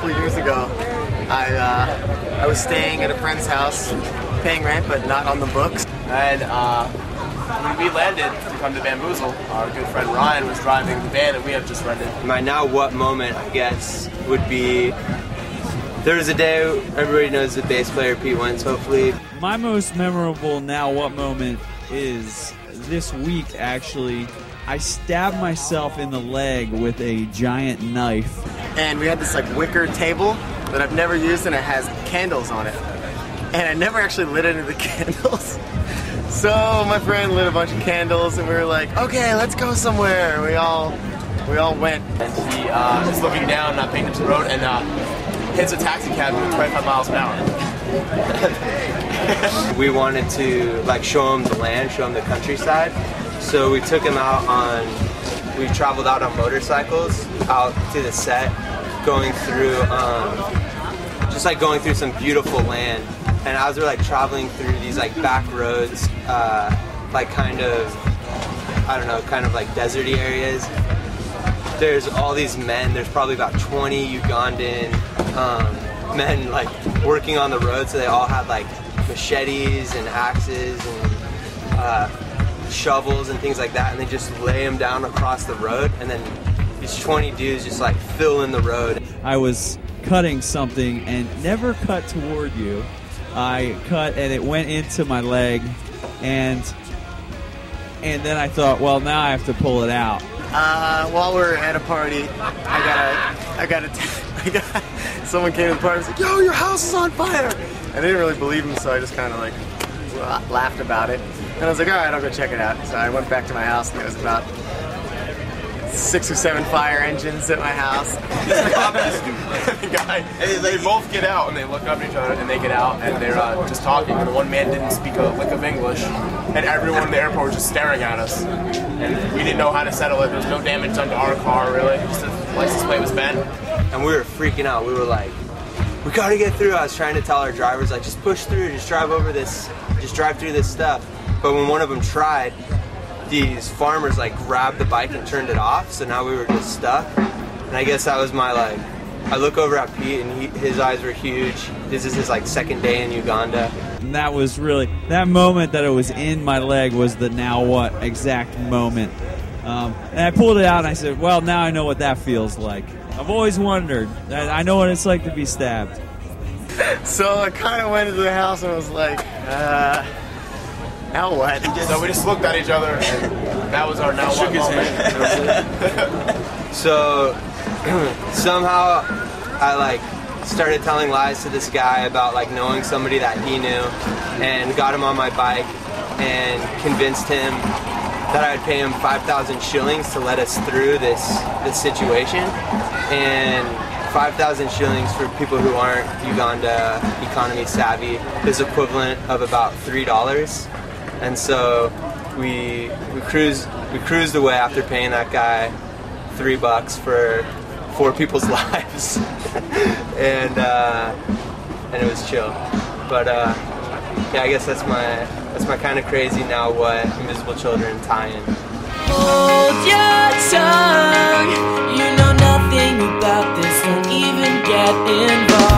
couple of years ago, I was staying at a friend's house, paying rent but not on the books. And when we landed to come to Bamboozle, our good friend Ryan was driving the van that we have just rented. My now what moment, I guess, would be, there was a day, everybody knows the bass player Pete Wentz, hopefully. My most memorable now what moment is this week, actually. I stabbed myself in the leg with a giant knife. And we had this like wicker table that I've never used, and it has candles on it. And I never actually lit any of the candles. So my friend lit a bunch of candles and we were like, okay, let's go somewhere. We all went. And he is looking down, not paying attention to the road, and hits a taxi cab at 25 miles an hour. We wanted to like show him the land, show him the countryside. So we took him out we traveled out on motorcycles out to the set, going through, just like going through some beautiful land. And as we're like traveling through these like back roads, like kind of, I don't know, kind of like deserty areas, there's all these men, there's probably about 20 Ugandan men like working on the road, so they all had like machetes and axes and shovels and things like that, and they just lay them down across the road, and then these 20 dudes just like fill in the road. I was cutting something and never cut toward you. I cut and it went into my leg, and then I thought, well, now I have to pull it out. While we were at a party, someone came to the party and was like, yo, your house is on fire! I didn't really believe him, so I just kind of like laughed about it. And I was like, all right, I'll go check it out. So I went back to my house, and there was about 6 or 7 fire engines at my house. They both get out and they look up at each other and they get out and they're just talking, and the one man didn't speak a lick of English, and everyone in the airport was just staring at us, and we didn't know how to settle it. There was no damage done to our car really, just the license plate was bent. And we were freaking out. We were like, we gotta get through. I was trying to tell our drivers, like, just push through, just drive over this, just drive through this stuff. But when one of them tried, these farmers like grabbed the bike and turned it off, so now we were just stuck. And I guess that was my like, I look over at Pete and his eyes were huge. This is his like second day in Uganda. And that was really, that moment that it was in my leg was the now what exact moment. And I pulled it out and I said, well, now I know what that feels like. I've always wondered. I know what it's like to be stabbed. So I kind of went into the house and was like, now what? So we just looked at each other, and that was our now what moment. So somehow I like started telling lies to this guy about like knowing somebody that he knew, and got him on my bike and convinced him that I'd pay him 5,000 shillings to let us through this situation. And 5,000 shillings for people who aren't Uganda economy savvy is equivalent of about $3. And so we cruised away after paying that guy $3 for 4 people's lives, and it was chill. But yeah, I guess that's my kind of crazy now what Invisible Children tie-in. Hold your tongue, you know nothing about this, don't even get involved.